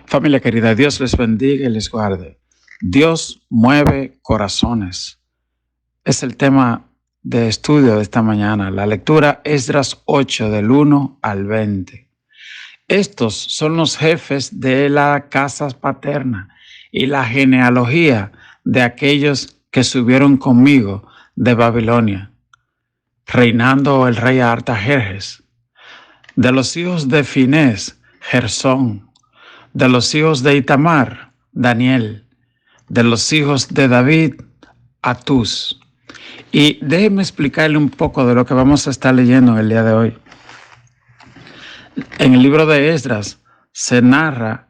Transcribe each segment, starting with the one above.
Familia querida, Dios les bendiga y les guarde. Dios mueve corazones. Es el tema de estudio de esta mañana. La lectura Esdras 8 del 1 al 20. Estos son los jefes de la casa paterna y la genealogía de aquellos que subieron conmigo de Babilonia, reinando el rey Artajerjes. De los hijos de Finés, Gersón. De los hijos de Itamar, Daniel. De los hijos de David, Atús. Y déjeme explicarle un poco de lo que vamos a estar leyendo en el día de hoy. En el libro de Esdras se narra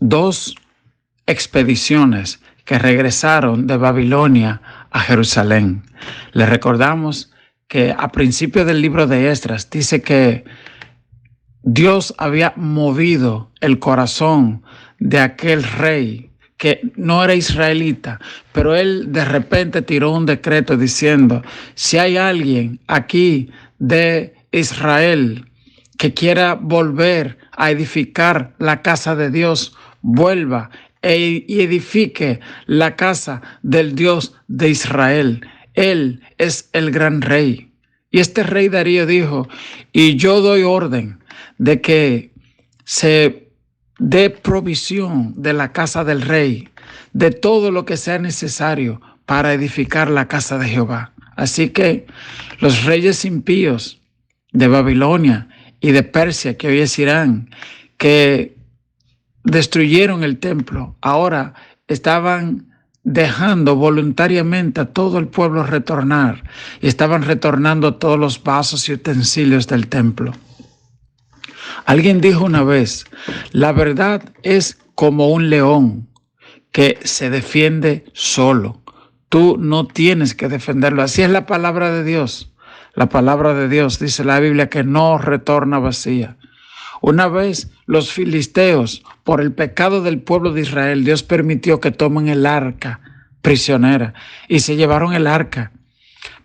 dos expediciones que regresaron de Babilonia a Jerusalén. Les recordamos que a principio del libro de Esdras dice que Dios había movido el corazón de aquel rey que no era israelita, pero él de repente tiró un decreto diciendo: si hay alguien aquí de Israel que quiera volver a edificar la casa de Dios, vuelva y edifique la casa del Dios de Israel. Él es el gran rey. Y este rey Darío dijo: y yo doy orden de que se dé provisión de la casa del rey, de todo lo que sea necesario para edificar la casa de Jehová. Así que los reyes impíos de Babilonia y de Persia, que hoy es Irán, que destruyeron el templo, ahora estaban dejando voluntariamente a todo el pueblo retornar, y estaban retornando todos los vasos y utensilios del templo. Alguien dijo una vez: la verdad es como un león que se defiende solo. Tú no tienes que defenderlo. Así es la palabra de Dios. La palabra de Dios, dice la Biblia, que no retorna vacía. Una vez los filisteos, por el pecado del pueblo de Israel, Dios permitió que tomen el arca prisionera y se llevaron el arca.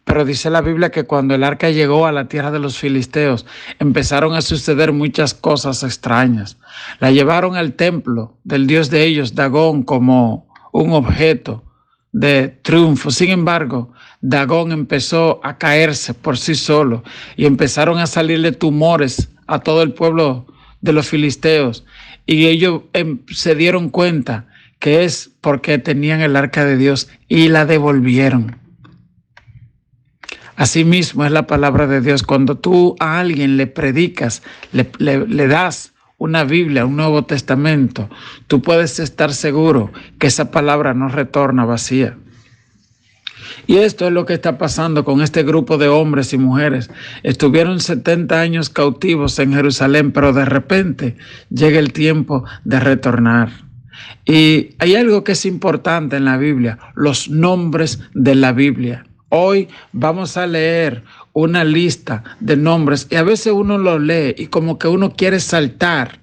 Pero dice la Biblia que cuando el arca llegó a la tierra de los filisteos, empezaron a suceder muchas cosas extrañas. La llevaron al templo del dios de ellos, Dagón, como un objeto de triunfo. Sin embargo, Dagón empezó a caerse por sí solo y empezaron a salirle tumores a todo el pueblo de los filisteos. Y ellos se dieron cuenta que es porque tenían el arca de Dios y la devolvieron. Asimismo es la palabra de Dios. Cuando tú a alguien le predicas, le das una Biblia, un Nuevo Testamento, tú puedes estar seguro que esa palabra no retorna vacía. Y esto es lo que está pasando con este grupo de hombres y mujeres. Estuvieron 70 años cautivos en Jerusalén, pero de repente llega el tiempo de retornar. Y hay algo que es importante en la Biblia: los nombres de la Biblia. Hoy vamos a leer una lista de nombres y a veces uno lo lee y como que uno quiere saltar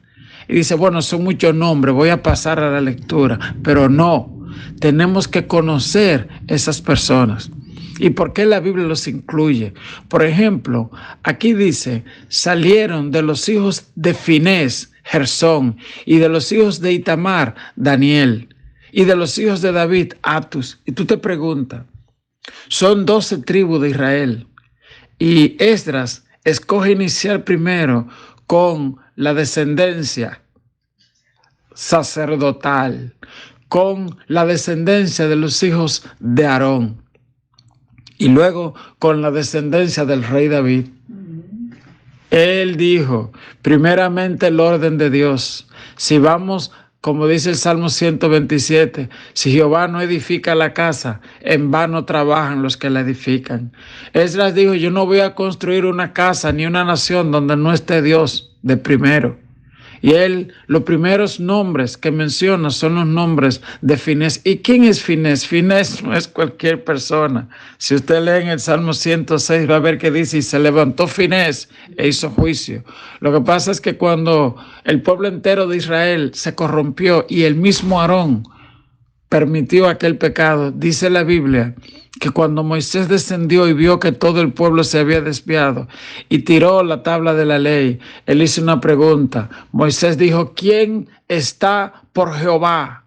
y dice: bueno, son muchos nombres, voy a pasar a la lectura. Pero no, tenemos que conocer esas personas. ¿Y por qué la Biblia los incluye? Por ejemplo, aquí dice: salieron de los hijos de Finés, Gersón, y de los hijos de Itamar, Daniel, y de los hijos de David, Atús. Y tú te preguntas, son 12 tribus de Israel. Y Esdras escoge iniciar primero con la descendencia sacerdotal, con la descendencia de los hijos de Aarón, y luego con la descendencia del rey David. Él dijo, primeramente el orden de Dios. Si vamos, como dice el Salmo 127, si Jehová no edifica la casa, en vano trabajan los que la edifican. Esdras dijo: yo no voy a construir una casa ni una nación donde no esté Dios de primero. Y él, los primeros nombres que menciona son los nombres de Finés. ¿Y quién es Finés? Finés no es cualquier persona. Si usted lee en el Salmo 106 va a ver que dice: y se levantó Finés e hizo juicio. Lo que pasa es que cuando el pueblo entero de Israel se corrompió y el mismo Aarón permitió aquel pecado. Dice la Biblia que cuando Moisés descendió y vio que todo el pueblo se había desviado y tiró la tabla de la ley, él hizo una pregunta. Moisés dijo: ¿quién está por Jehová?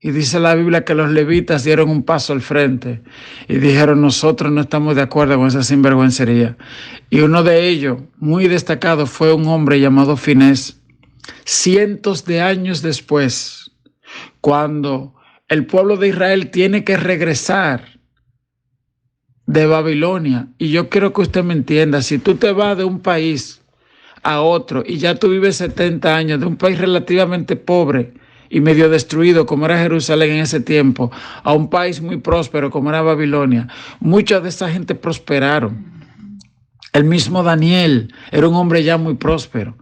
Y dice la Biblia que los levitas dieron un paso al frente y dijeron: nosotros no estamos de acuerdo con esa sinvergüencería. Y uno de ellos, muy destacado, fue un hombre llamado Finés. Cientos de años después, cuando el pueblo de Israel tiene que regresar de Babilonia, y yo quiero que usted me entienda, si tú te vas de un país a otro y ya tú vives 70 años, de un país relativamente pobre y medio destruido como era Jerusalén en ese tiempo, a un país muy próspero como era Babilonia, mucha de esa gente prosperaron. El mismo Daniel era un hombre ya muy próspero.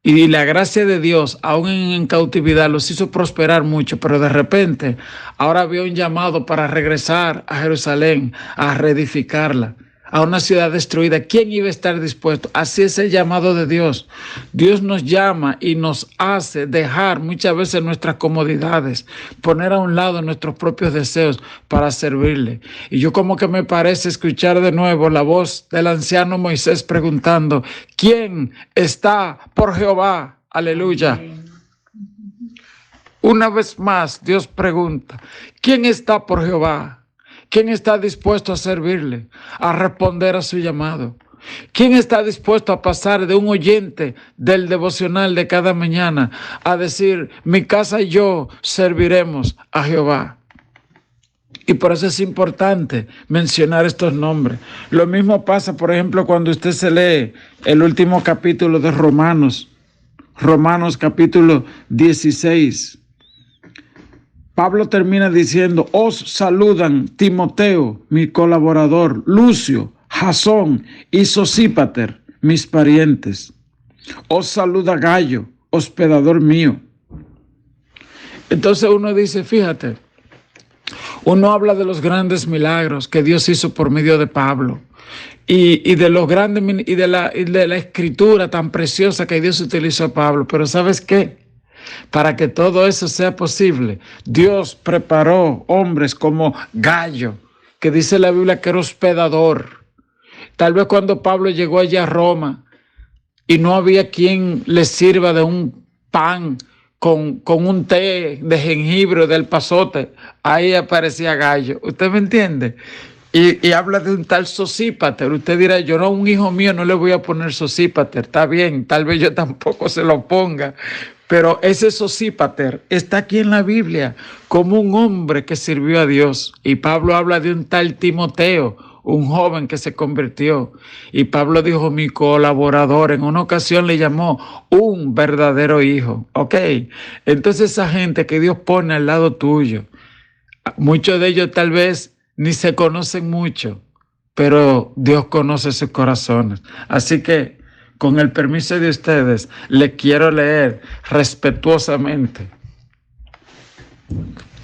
Y la gracia de Dios, aún en cautividad, los hizo prosperar mucho, pero de repente ahora había un llamado para regresar a Jerusalén, a reedificarla, a una ciudad destruida. ¿Quién iba a estar dispuesto? Así es el llamado de Dios. Dios nos llama y nos hace dejar muchas veces nuestras comodidades, poner a un lado nuestros propios deseos para servirle. Y yo como que me parece escuchar de nuevo la voz del anciano Moisés preguntando: ¿quién está por Jehová? Aleluya. Una vez más, Dios pregunta: ¿quién está por Jehová? ¿Quién está dispuesto a servirle, a responder a su llamado? ¿Quién está dispuesto a pasar de un oyente del devocional de cada mañana a decir: mi casa y yo serviremos a Jehová? Y por eso es importante mencionar estos nombres. Lo mismo pasa, por ejemplo, cuando usted se lee el último capítulo de Romanos, Romanos capítulo 16. Pablo termina diciendo: os saludan Timoteo, mi colaborador, Lucio, Jasón y Sosípater, mis parientes. Os saluda Gallo, hospedador mío. Entonces uno dice, fíjate, uno habla de los grandes milagros que Dios hizo por medio de Pablo y de los grandes y de la escritura tan preciosa que Dios utilizó a Pablo. Pero ¿sabes qué? Para que todo eso sea posible, Dios preparó hombres como Gallo, que dice la Biblia que era hospedador. Tal vez cuando Pablo llegó allá a Roma y no había quien le sirva de un pan con un té de jengibre del pasote, ahí aparecía Gallo. ¿Usted me entiende? Y habla de un tal Sosípater. Usted dirá: yo no, a un hijo mío no le voy a poner Sosípater. Está bien, tal vez yo tampoco se lo ponga. Pero ese Sosípater está aquí en la Biblia como un hombre que sirvió a Dios. Y Pablo habla de un tal Timoteo, un joven que se convirtió. Y Pablo dijo: mi colaborador. En una ocasión le llamó un verdadero hijo. Ok, entonces esa gente que Dios pone al lado tuyo, muchos de ellos tal vez ni se conocen mucho, pero Dios conoce sus corazones. Así que, con el permiso de ustedes, le quiero leer respetuosamente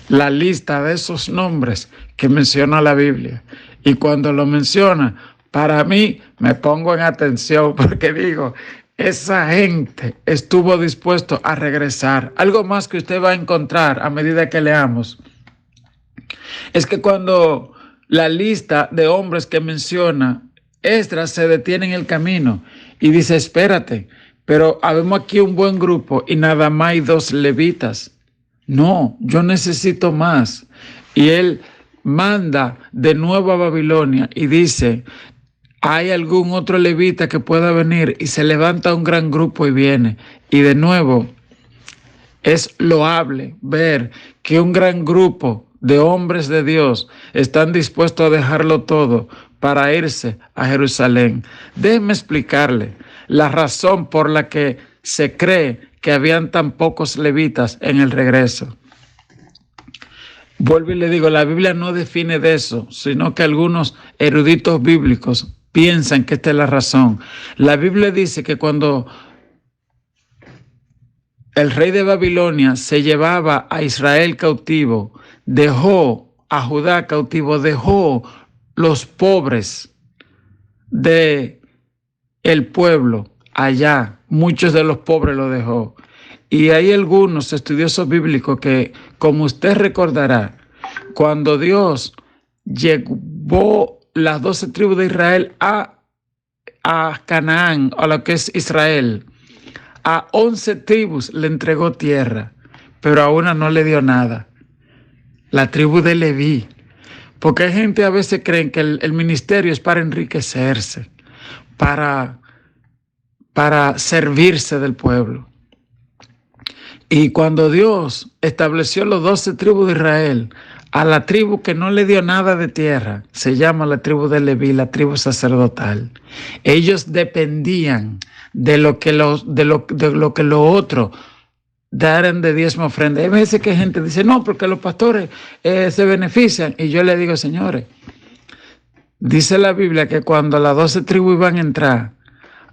la lista de esos nombres que menciona la Biblia. Y cuando lo menciona, para mí me pongo en atención, porque digo, esa gente estuvo dispuesto a regresar. Algo más que usted va a encontrar a medida que leamos es que cuando la lista de hombres que menciona, Esdras se detiene en el camino y dice: espérate, pero habemos aquí un buen grupo y nada más hay 2 levitas. No, yo necesito más. Y él manda de nuevo a Babilonia y dice: ¿hay algún otro levita que pueda venir? Y se levanta un gran grupo y viene. Y de nuevo, es loable ver que un gran grupo de hombres de Dios están dispuestos a dejarlo todo para irse a Jerusalén. Déjeme explicarle la razón por la que se cree que habían tan pocos levitas en el regreso. Vuelvo y le digo, la Biblia no define de eso, sino que algunos eruditos bíblicos piensan que esta es la razón. La Biblia dice que cuando el rey de Babilonia se llevaba a Israel cautivo, dejó a Judá cautivo, dejó los pobres de el pueblo allá. Muchos de los pobres lo dejó. Y hay algunos estudiosos bíblicos que, como usted recordará, cuando Dios llevó las 12 tribus de Israel a Canaán, a lo que es Israel, a 11 tribus le entregó tierra, pero a una no le dio nada, la tribu de Leví. Porque hay gente a veces creen que el ministerio es para enriquecerse, para servirse del pueblo. Y cuando Dios estableció los 12 tribus de Israel, a la tribu que no le dio nada de tierra, se llama la tribu de Leví, la tribu sacerdotal. Ellos dependían de lo que los otros daran de diezmo ofrenda. Hay veces que gente dice, no, porque los pastores se benefician. Y yo le digo, señores, dice la Biblia que cuando las 12 tribus iban a entrar,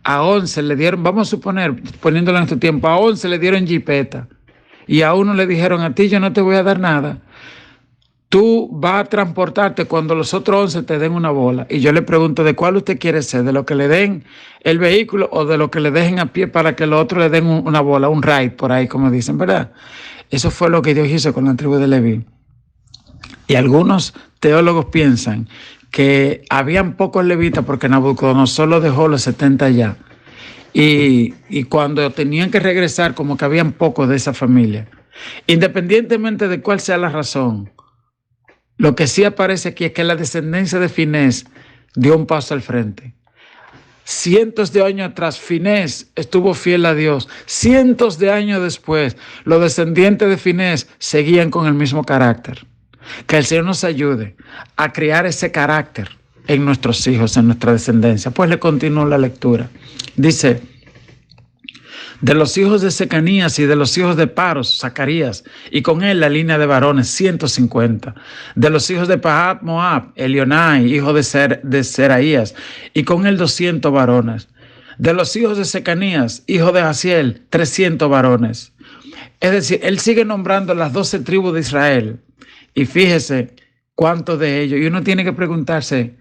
a 11 le dieron, vamos a suponer, poniéndolo en este tiempo, a 11 le dieron jipeta. Y a uno le dijeron, a ti yo no te voy a dar nada. Tú vas a transportarte cuando los otros 11 te den una bola. Y yo le pregunto, ¿de cuál usted quiere ser? ¿De lo que le den el vehículo o de lo que le dejen a pie para que los otros le den una bola, un ride por ahí, como dicen, ¿verdad? Eso fue lo que Dios hizo con la tribu de Leví. Y algunos teólogos piensan que habían pocos levitas porque Nabucodonosor los dejó los 70 allá. Y cuando tenían que regresar, como que habían pocos de esa familia. Independientemente de cuál sea la razón, lo que sí aparece aquí es que la descendencia de Finés dio un paso al frente. Cientos de años atrás, Finés estuvo fiel a Dios. Cientos de años después, los descendientes de Finés seguían con el mismo carácter. Que el Señor nos ayude a crear ese carácter en nuestros hijos, en nuestra descendencia. Pues le continúo la lectura. Dice, de los hijos de Secanías y de los hijos de Paros, Zacarías, y con él la línea de varones, 150. De los hijos de Pahat Moab, Elionai, hijo de Seraías, y con él 200 varones. De los hijos de Secanías, hijo de Jaziel, 300 varones. Es decir, él sigue nombrando las 12 tribus de Israel. Y fíjese cuántos de ellos. Y uno tiene que preguntarse,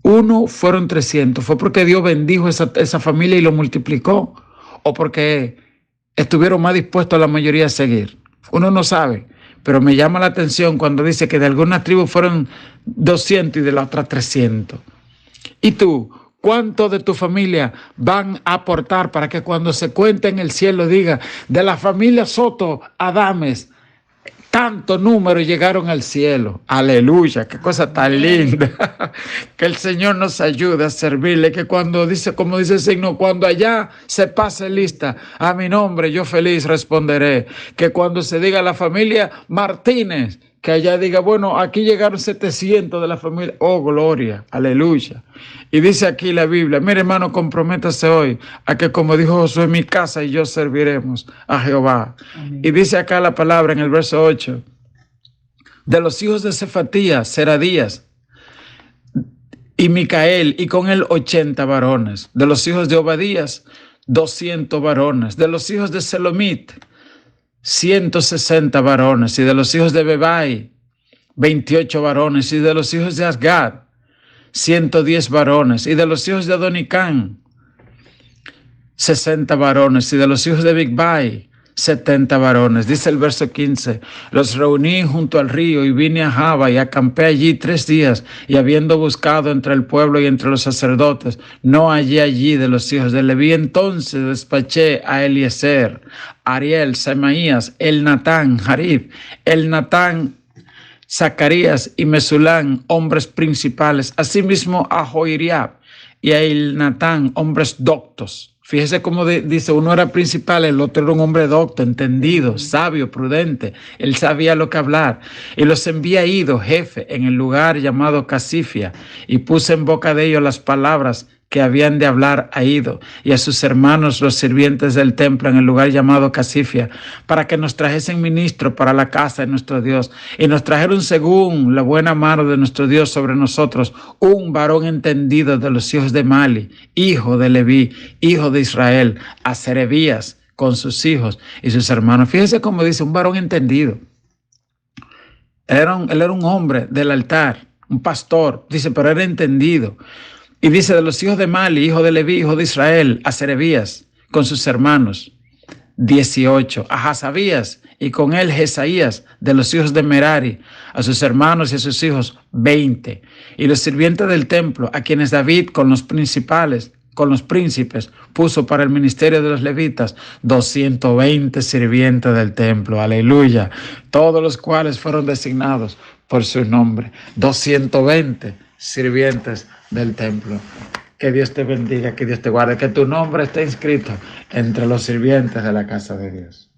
uno fueron 300. ¿Fue porque Dios bendijo esa familia y lo multiplicó? ¿O porque estuvieron más dispuestos a la mayoría a seguir? Uno no sabe, pero me llama la atención cuando dice que de algunas tribus fueron 200 y de las otras 300. ¿Y tú? ¿Cuánto de tu familia van a aportar para que cuando se cuente en el cielo diga, de la familia Soto, Adames, tanto número llegaron al cielo? Aleluya, qué cosa tan linda. Que el Señor nos ayude a servirle, que cuando dice, como dice el signo, cuando allá se pase lista a mi nombre, yo feliz responderé. Que cuando se diga la familia Martínez, que allá diga, bueno, aquí llegaron 700 de la familia. Oh, gloria, aleluya. Y dice aquí la Biblia, mire hermano, comprométase hoy a que como dijo Josué, mi casa y yo serviremos a Jehová. Amén. Y dice acá la palabra en el verso 8, de los hijos de Cefatías, Seradías y Micael, y con él 80 varones. De los hijos de Obadías, 200 varones. De los hijos de Selomit, 160 varones. Y de los hijos de Bebai, 28 varones. Y de los hijos de Asgad, 110 varones. Y de los hijos de Adonicán, 60 varones. Y de los hijos de Bigbai, 70 varones. Dice el verso 15, los reuní junto al río y vine a Jaba y acampé allí 3 días, y habiendo buscado entre el pueblo y entre los sacerdotes, no hallé allí de los hijos de Leví. Entonces despaché a Eliezer, Ariel, Semaías, Elnatán, Jarib, Elnatán, Zacarías y Mesulán, hombres principales, asimismo a Joiriab y a Elnatán, hombres doctos. Fíjese cómo dice, uno era principal, el otro era un hombre docto, entendido, sabio, prudente. Él sabía lo que hablar. Y los envía Ido, jefe, en el lugar llamado Casifia, y puse en boca de ellos las palabras que habían de hablar a Ido y a sus hermanos los sirvientes del templo en el lugar llamado Casifia, para que nos trajesen ministro para la casa de nuestro Dios, y nos trajeron según la buena mano de nuestro Dios sobre nosotros un varón entendido de los hijos de Mali, hijo de Leví, hijo de Israel, a Serebías con sus hijos y sus hermanos. Fíjese cómo dice, un varón entendido. Él era un hombre del altar, un pastor, dice, pero era entendido. Y dice, de los hijos de Mali, hijo de Leví, hijo de Israel, a Serebías con sus hermanos. 18, a Hasabías y con él Jesaías de los hijos de Merari, a sus hermanos y a sus hijos 20, y los sirvientes del templo, a quienes David con los príncipes puso para el ministerio de los levitas 220 sirvientes del templo, aleluya, todos los cuales fueron designados por su nombre, 220 sirvientes del templo. Que Dios te bendiga, que Dios te guarde, que tu nombre esté inscrito entre los sirvientes de la casa de Dios.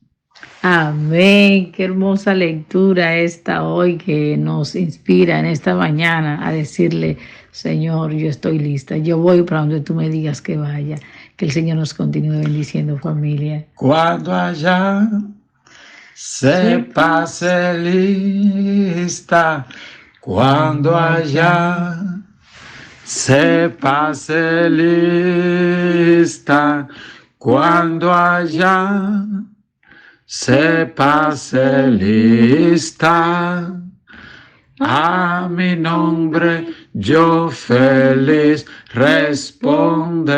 Amén. Qué hermosa lectura esta hoy que nos inspira en esta mañana a decirle, Señor, yo estoy lista. Yo voy para donde tú me digas que vaya. Que el Señor nos continúe bendiciendo, familia. Cuando allá se pase lista, cuando allá se pase lista, cuando allá se pase lista, a mi nombre yo feliz responderé.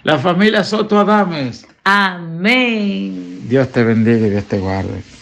La familia Soto Adames. Amén. Dios te bendiga y Dios te guarde.